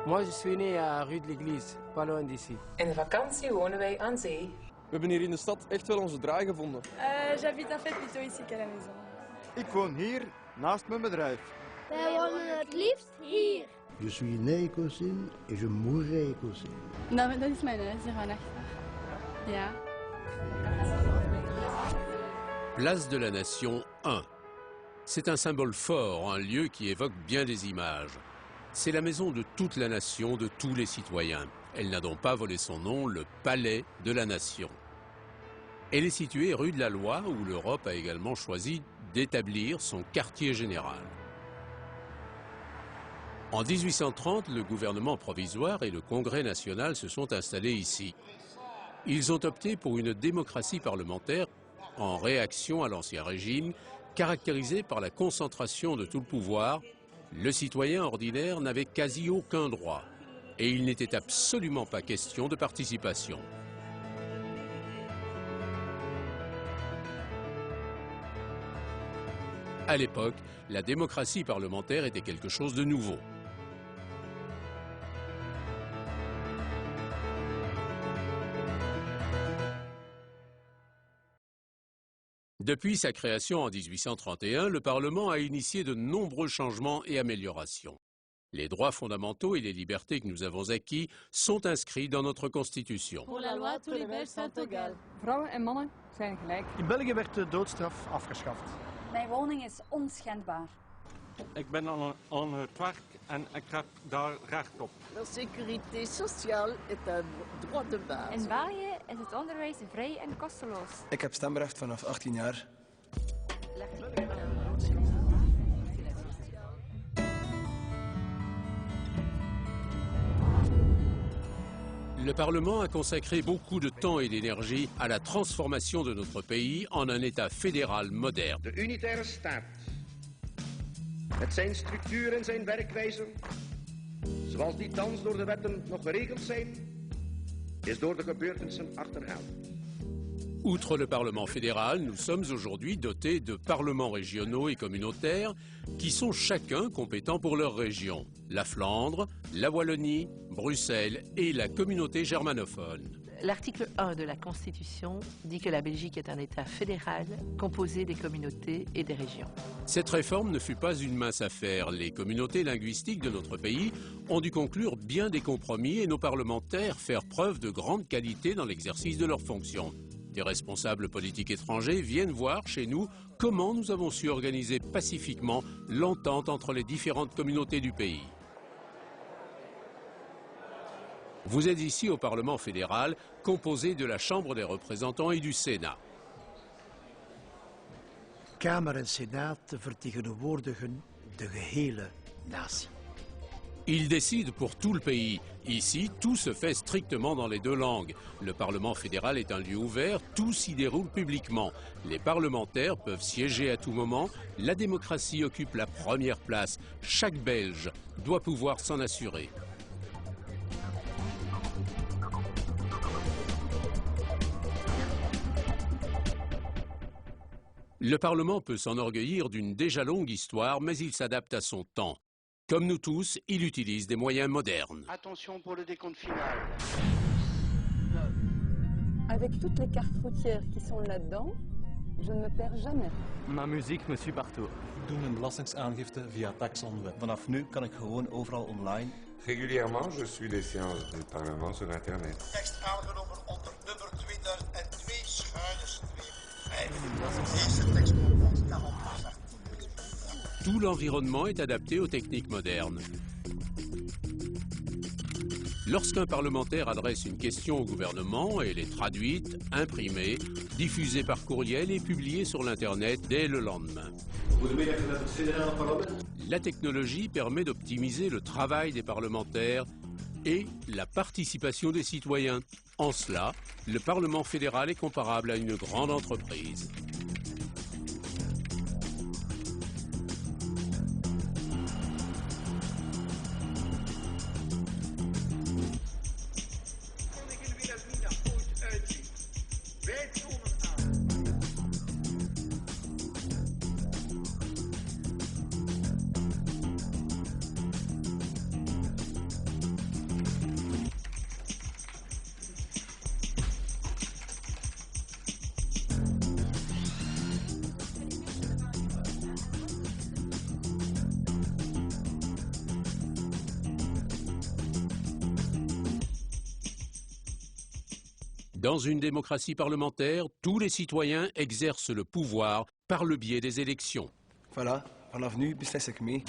Moi, je suis né à rue de l'Église, pas loin d'ici. In de vakantie wonen wij aan zee. We hebben hier in de stad echt wel onze draai gevonden. J'habite en fait plutôt ici qu'à la maison. Ik woon hier, naast mijn bedrijf. Wij wonen het liefst hier. Je suis né écossais et je mourrai écossais. Nou, dat is mijn huis, hier gewoon achter. Ja. Place de la Nation 1. C'est un symbole fort, un lieu qui évoque bien des images. C'est la maison de toute la nation, de tous les citoyens. Elle n'a donc pas volé son nom, le Palais de la Nation. Elle est située rue de la Loi, où l'Europe a également choisi d'établir son quartier général. En 1830, le gouvernement provisoire et le Congrès national se sont installés ici. Ils ont opté pour une démocratie parlementaire en réaction à l'ancien régime, caractérisé par la concentration de tout le pouvoir. Le citoyen ordinaire n'avait quasi aucun droit et il n'était absolument pas question de participation. À l'époque, la démocratie parlementaire était quelque chose de nouveau. Depuis sa création en 1831, le Parlement a initié de nombreux changements et améliorations. Les droits fondamentaux et les libertés que nous avons acquis sont inscrits dans notre Constitution. Pour la loi, tous les Belges sont égaux. Vrouwen en mannen zijn gelijk. In België werd de doodstraf afgeschaft. Mijn woning is onschendbaar. Ik ben aan het werk en ik heb daar recht op. La sécurité sociale est un droit de base. In België is het onderwijs vrij en kosteloos. Ik heb stemrecht vanaf 18 jaar. Le Parlement a consacré beaucoup de temps et d'énergie à la transformation de notre pays en un État fédéral moderne. De unitaire staat, met zijn structuur en zijn werkwijze, zoals die thans door de wetten nog geregeld zijn, is door de gebeurtenissen achterhaald. Outre le Parlement fédéral, nous sommes aujourd'hui dotés de parlements régionaux et communautaires qui sont chacun compétents pour leur région. La Flandre, la Wallonie, Bruxelles et la communauté germanophone. L'article 1 de la Constitution dit que la Belgique est un État fédéral composé des communautés et des régions. Cette réforme ne fut pas une mince affaire. Les communautés linguistiques de notre pays ont dû conclure bien des compromis et nos parlementaires faire preuve de grande qualité dans l'exercice de leurs fonctions. Des responsables politiques étrangers viennent voir chez nous comment nous avons su organiser pacifiquement l'entente entre les différentes communautés du pays. Vous êtes ici au Parlement fédéral, composé de la Chambre des représentants et du Sénat. Kamer en Senaat vertegenwoordigen de gehele natie. Ils décident pour tout le pays. Ici, tout se fait strictement dans les deux langues. Le Parlement fédéral est un lieu ouvert, tout s'y déroule publiquement. Les parlementaires peuvent siéger à tout moment. La démocratie occupe la première place. Chaque Belge doit pouvoir s'en assurer. Le Parlement peut s'enorgueillir d'une déjà longue histoire, mais il s'adapte à son temps. Comme nous tous, il utilise des moyens modernes. Attention pour le décompte final. Avec toutes les cartes routières qui sont là-dedans, je ne me perds jamais. Ma muziek me suit partout. Ik doe mijn belastingaangifte via taxonweb. Vanaf nu kan ik gewoon overal online. Régulièrement, je suis les séances du Parlement sur Internet. Tekst aangenomen onder nummer 2002-5. Deze tekst kan opgezet. Tout l'environnement est adapté aux techniques modernes. Lorsqu'un parlementaire adresse une question au gouvernement, elle est traduite, imprimée, diffusée par courriel et publiée sur l'Internet dès le lendemain. La technologie permet d'optimiser le travail des parlementaires et la participation des citoyens. En cela, le Parlement fédéral est comparable à une grande entreprise. Dans une démocratie parlementaire, tous les citoyens exercent le pouvoir par le biais des élections. Voilà, vanaf nu beslis ik mee.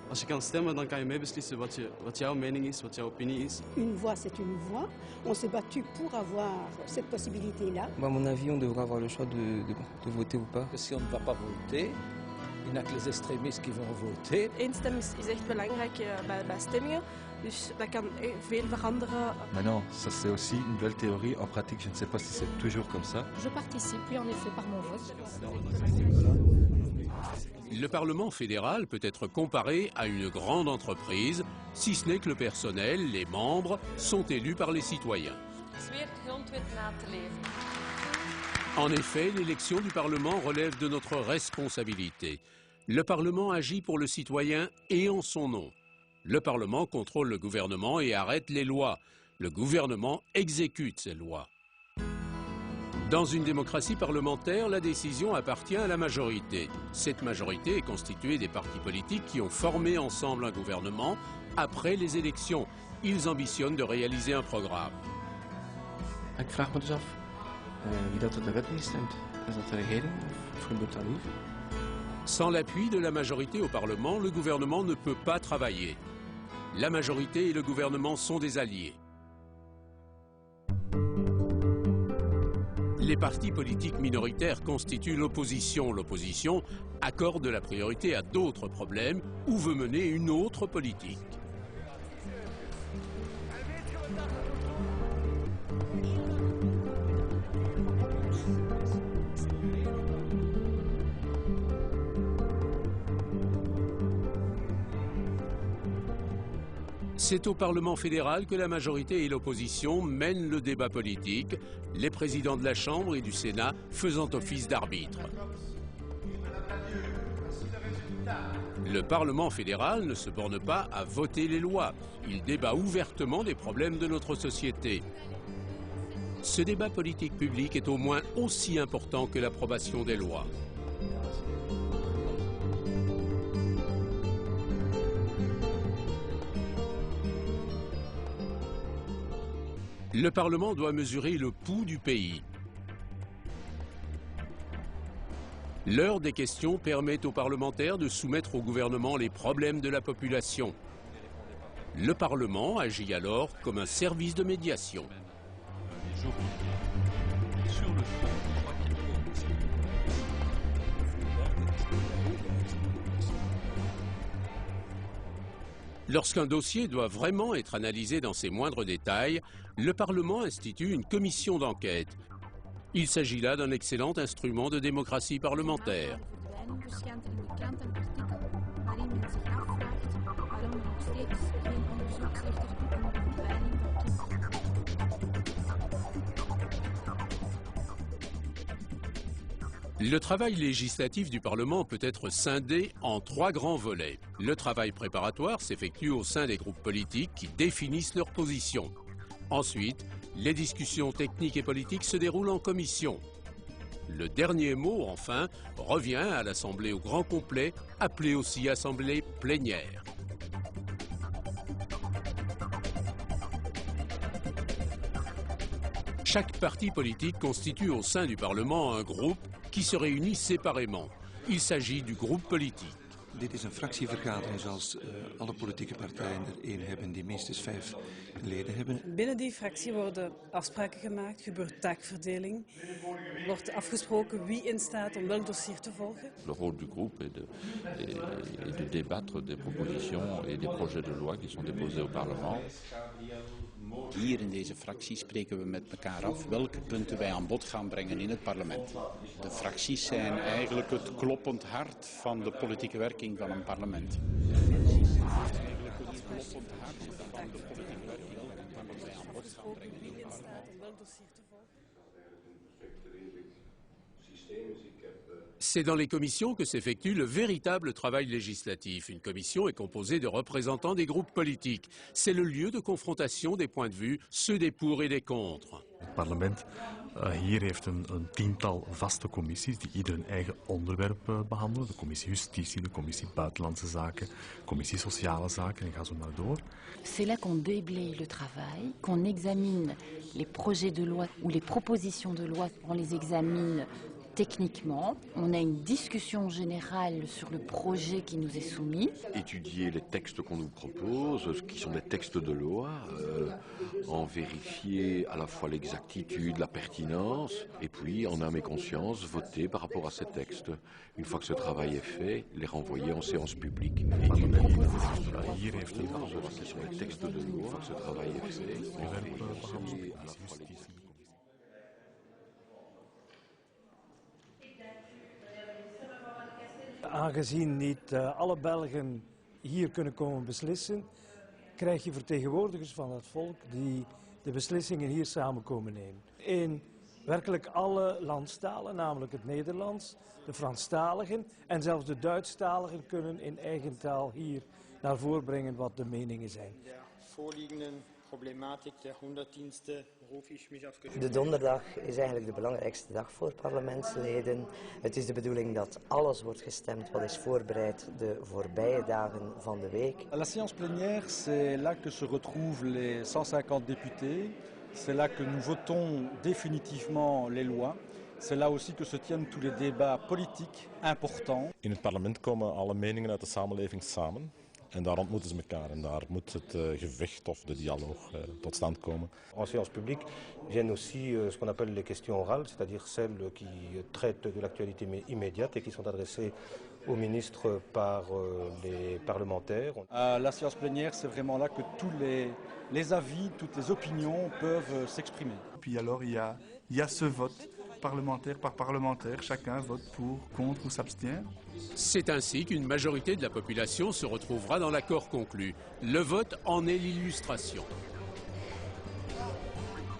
Als je kan stemmen, dan kan je meebeslissen wat jouw mening is, wat jouw opinie is. Une voix, c'est une voix. On s'est battu pour avoir cette possibilité-là. À mon avis, on devrait avoir le choix de voter ou pas. Si on ne va pas voter, il n'y a que les extrémistes qui vont voter. Eén stem is echt belangrijk bij stemmingen, dus dat kan veel veranderen. Maintenant, ça c'est aussi une belle théorie. En pratique, je ne sais pas si c'est toujours comme ça. Je participe, oui, en effet, par mon vote. Le Parlement fédéral peut être comparé à une grande entreprise, si ce n'est que le personnel, les membres, sont élus par les citoyens. En effet, l'élection du Parlement relève de notre responsabilité. Le Parlement agit pour le citoyen et en son nom. Le Parlement contrôle le gouvernement et arrête les lois. Le gouvernement exécute ces lois. Dans une démocratie parlementaire, la décision appartient à la majorité. Cette majorité est constituée des partis politiques qui ont formé ensemble un gouvernement après les élections. Ils ambitionnent de réaliser un programme. Ik vraag me dus af wie dat op de wet stemt. Is dat de regering of gebeurt dat niet? Sans l'appui de la majorité au Parlement, le gouvernement ne peut pas travailler. La majorité et le gouvernement sont des alliés. Les partis politiques minoritaires constituent l'opposition. L'opposition accorde la priorité à d'autres problèmes ou veut mener une autre politique. C'est au Parlement fédéral que la majorité et l'opposition mènent le débat politique, les présidents de la Chambre et du Sénat faisant office d'arbitre. Le Parlement fédéral ne se borne pas à voter les lois. Il débat ouvertement des problèmes de notre société. Ce débat politique public est au moins aussi important que l'approbation des lois. Le Parlement doit mesurer le pouls du pays. L'heure des questions permet aux parlementaires de soumettre au gouvernement les problèmes de la population. Le Parlement agit alors comme un service de médiation. Lorsqu'un dossier doit vraiment être analysé dans ses moindres détails, le Parlement institue une commission d'enquête. Il s'agit là d'un excellent instrument de démocratie parlementaire. Le travail législatif du Parlement peut être scindé en 3 grands volets. Le travail préparatoire s'effectue au sein des groupes politiques qui définissent leur position. Ensuite, les discussions techniques et politiques se déroulent en commission. Le dernier mot, enfin, revient à l'Assemblée au grand complet, appelée aussi Assemblée plénière. Chaque parti politique constitue au sein du Parlement un groupe qui se réunit séparément. Il s'agit du groupe politique. Dit is een fractievergadering zoals alle politieke partijen er één hebben die minstens 5 leden hebben. Binnen die fractie worden afspraken gemaakt, gebeurt taakverdeling, wordt afgesproken wie in staat om welk dossier te volgen. Le rôle du groupe est de débattre des propositions et des projets de loi qui sont déposés au Parlement. Hier in deze fractie spreken we met elkaar af welke punten wij aan bod gaan brengen in het parlement. De fracties zijn eigenlijk het kloppend hart van de politieke werking van een parlement. C'est dans les commissions que s'effectue le véritable travail législatif. Une commission est composée de représentants des groupes politiques. C'est le lieu de confrontation des points de vue, ceux des pour et des contre. parlement hier heeft een tiental vaste commissies die ieder een eigen onderwerp behandelen. De commissie Justitie, de commissie Buitenlandse Zaken, de commissie Sociale Zaken en ga zo maar door. C'est là qu'on déblaye le travail, qu'on examine les projets de loi ou les propositions de loi, on les examine techniquement. On a une discussion générale sur le projet qui nous est soumis. Étudier les textes qu'on nous propose, qui sont des textes de loi, en vérifier à la fois l'exactitude, la pertinence, et puis en âme et conscience voter par rapport à ces textes. Une fois que ce travail est fait, les renvoyer en séance publique. Étudier par rapport à ce qui sont les textes de loi, une fois que ce travail est fait, renvoyer à la fois les textes. Aangezien niet alle Belgen hier kunnen komen beslissen, krijg je vertegenwoordigers van het volk die de beslissingen hier samen komen nemen. In werkelijk alle landstalen, namelijk het Nederlands, de Franstaligen en zelfs de Duitsstaligen kunnen in eigen taal hier naar voren brengen wat de meningen zijn. De donderdag is eigenlijk de belangrijkste dag voor parlementsleden. Het is de bedoeling dat alles wordt gestemd wat is voorbereid de voorbije dagen van de week. La séance plénière, c'est là que se retrouvent les 150 députés. C'est là que nous votons définitivement les lois. C'est là aussi que se tiennent tous les débats politiques importants. In het parlement komen alle meningen uit de samenleving samen. En daar ontmoeten ze elkaar en daar moet het gevecht of de dialoog tot stand komen. En séance publique viennent aussi ce qu'on appelle les questions orales, c'est-à-dire celles qui traitent de l'actualité immédiate et qui sont adressées aux ministres par les parlementaires. La séance plénière, c'est vraiment là que tous les avis, toutes les opinions peuvent s'exprimer. Puis alors il y a ce vote. Parlementaire par parlementaire, chacun vote pour, contre ou s'abstient. C'est ainsi qu'une majorité de la population se retrouvera dans l'accord conclu. Le vote en est l'illustration.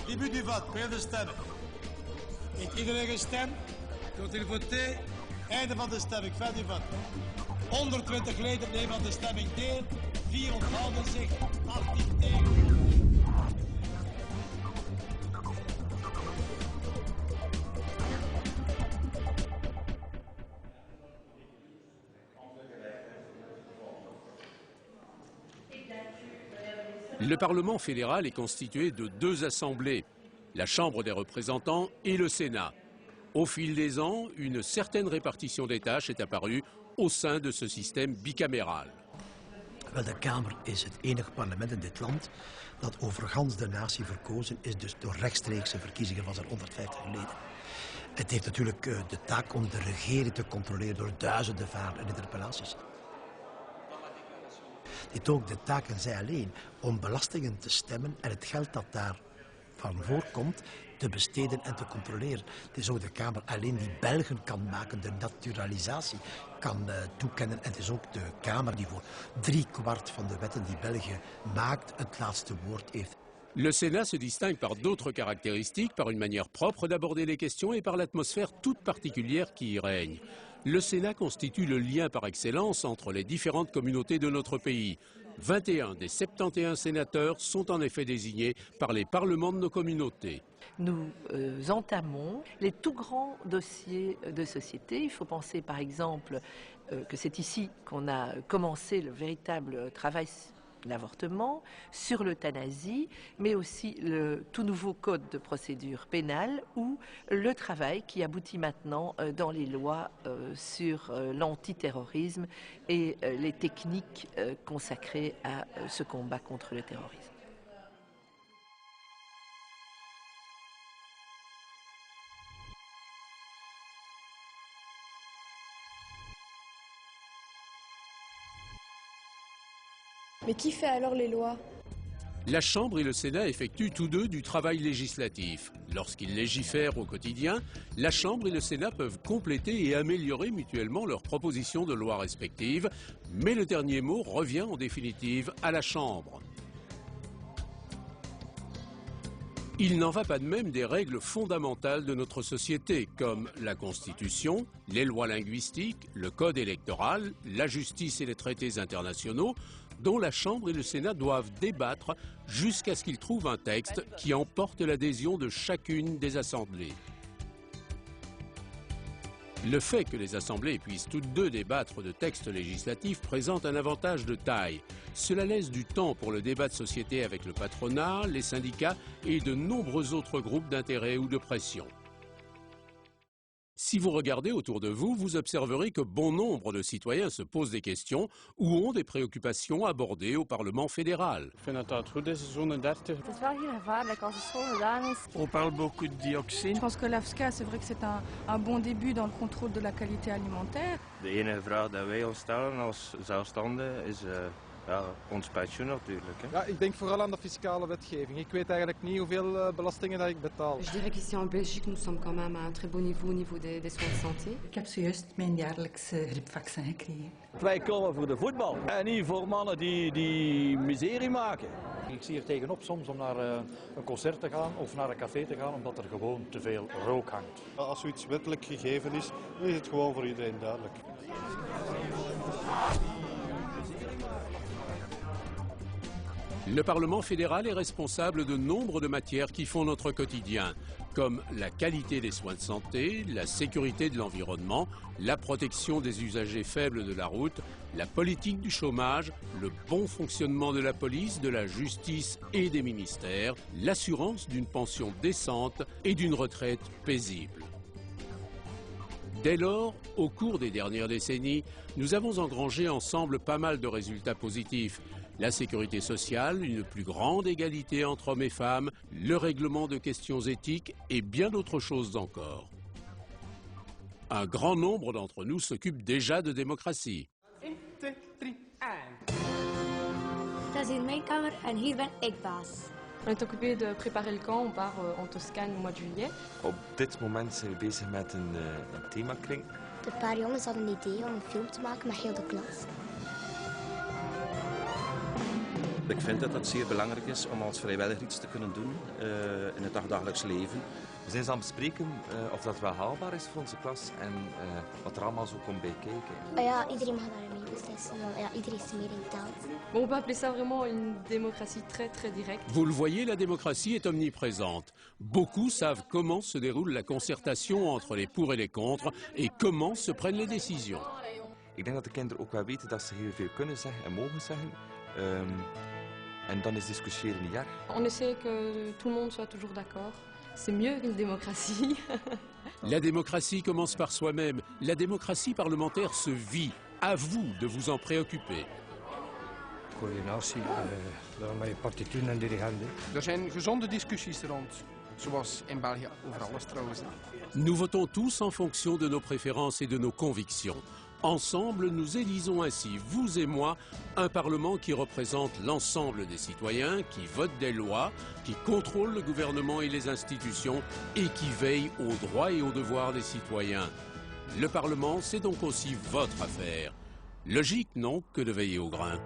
Début du vote, période de stemmen. Heeft iedereen gestemd? Kunt u voten? Einde van de stemming, fin du vote. 120 leden nemen aan de stemming deel, 4 onthouden zich, 18 tegen. Le Parlement fédéral est constitué de deux assemblées, la Chambre des représentants et le Sénat. Au fil des ans, une certaine répartition des tâches est apparue au sein de ce système bicaméral. Wel, de Kamer is het enige parlement in dit land dat overgans de natie verkozen is, dus door rechtstreekse verkiezingen van zijn 150 leden. Het heeft natuurlijk de taak om de regering te controleren door duizenden vragen en interpellaties. Het heeft ook de taak en zij alleen om belastingen te stemmen en het geld dat daarvan voorkomt te besteden en te controleren. Het is ook de Kamer alleen die Belgen kan maken, de naturalisatie kan toekennen. En het is ook de Kamer die voor 3/4 van de wetten die België maakt het laatste woord heeft. Le Sénat se distingue par d'autres caractéristiques, par une manière propre d'aborder les questions et par l'atmosphère toute particulière qui y règne. Le Sénat constitue le lien par excellence entre les différentes communautés de notre pays. 21 des 71 sénateurs sont en effet désignés par les parlements de nos communautés. Nous entamons les tout grands dossiers de société. Il faut penser par exemple que c'est ici qu'on a commencé le véritable travail l'avortement, sur l'euthanasie, mais aussi le tout nouveau code de procédure pénale ou le travail qui aboutit maintenant dans les lois sur l'antiterrorisme et les techniques consacrées à ce combat contre le terrorisme. Mais qui fait alors les lois? La Chambre et le Sénat effectuent tous deux du travail législatif. Lorsqu'ils légifèrent au quotidien, la Chambre et le Sénat peuvent compléter et améliorer mutuellement leurs propositions de loi respectives, mais le dernier mot revient en définitive à la Chambre. Il n'en va pas de même des règles fondamentales de notre société, comme la Constitution, les lois linguistiques, le Code électoral, la justice et les traités internationaux, dont la Chambre et le Sénat doivent débattre jusqu'à ce qu'ils trouvent un texte qui emporte l'adhésion de chacune des assemblées. Le fait que les assemblées puissent toutes deux débattre de textes législatifs présente un avantage de taille. Cela laisse du temps pour le débat de société avec le patronat, les syndicats et de nombreux autres groupes d'intérêt ou de pression. Si vous regardez autour de vous, vous observerez que bon nombre de citoyens se posent des questions ou ont des préoccupations abordées au Parlement fédéral. Ik vind dat het goed is, zone 30. Het is wel heel gevaarlijk als de school gedaan is. On parle beaucoup de dioxine. Je pense que l'AFSCA, c'est vrai que c'est un bon début dans le contrôle de la qualité alimentaire. De enige vraag die wij ons stellen als zelfstandigen is ons pensioen natuurlijk. Hè. Ja, ik denk vooral aan de fiscale wetgeving. Ik weet eigenlijk niet hoeveel belastingen dat ik betaal. Je dirais qu'ici en Belgique, nous sommes quand même à un très bon niveau au niveau des soins de santé. Ik heb zojuist mijn jaarlijkse griepvaccin gekregen. Wij komen voor de voetbal en niet voor mannen die miserie maken. Ik zie er tegenop soms om naar een concert te gaan of naar een café te gaan omdat er gewoon te veel rook hangt. Als zoiets wettelijk gegeven is, dan is het gewoon voor iedereen duidelijk. Le Parlement fédéral est responsable de nombre de matières qui font notre quotidien, comme la qualité des soins de santé, la sécurité de l'environnement, la protection des usagers faibles de la route, la politique du chômage, le bon fonctionnement de la police, de la justice et des ministères, l'assurance d'une pension décente et d'une retraite paisible. Dès lors, au cours des dernières décennies, nous avons engrangé ensemble pas mal de résultats positifs. La sécurité sociale, une plus grande égalité entre hommes et femmes, le règlement de questions éthiques et bien d'autres choses encore. Un grand nombre d'entre nous s'occupent déjà de démocratie. 1, 2, 3, 1. Dat is hier mijn kamer en hier ben ik baas. On est occupé de préparer le camp, on part en Toscane au mois de juillet. Op dit moment zijn we bezig met een themakring. Een paar jongens hadden een idee om een film te maken met heel de klas. Ik vind dat het zeer belangrijk is om als vrijwilliger iets te kunnen doen in het dagelijks leven. We zijn aan het bespreken of dat wel haalbaar is voor onze klas en wat er allemaal zo komt bij kijken. Ja, iedereen mag daarmee beslissen. Ja, iedereen is meer in taal. Bon, on peut appeler ça vraiment une démocratie très très directe. Vous le voyez, la démocratie est omniprésente. Beaucoup savent comment se déroule la concertation entre les pour et les contre et comment se prennent les décisions. Ik denk dat de kinderen ook wel weten dat ze heel veel kunnen zeggen en mogen zeggen. En dan is discussiëren niet erg. On essaie que tout le monde soit toujours d'accord. C'est mieux qu'une démocratie. La démocratie commence par soi-même. La démocratie parlementaire se vit. À vous de vous en préoccuper. Coördinatie, met partituren en dirigenten. Er zijn gezonde discussies rond, zoals in België over alles trouwens. Nous votons tous en fonction de nos préférences et de nos convictions. Ensemble, nous élisons ainsi, vous et moi, un Parlement qui représente l'ensemble des citoyens, qui vote des lois, qui contrôle le gouvernement et les institutions et qui veille aux droits et aux devoirs des citoyens. Le Parlement, c'est donc aussi votre affaire. Logique, non, que de veiller au grain.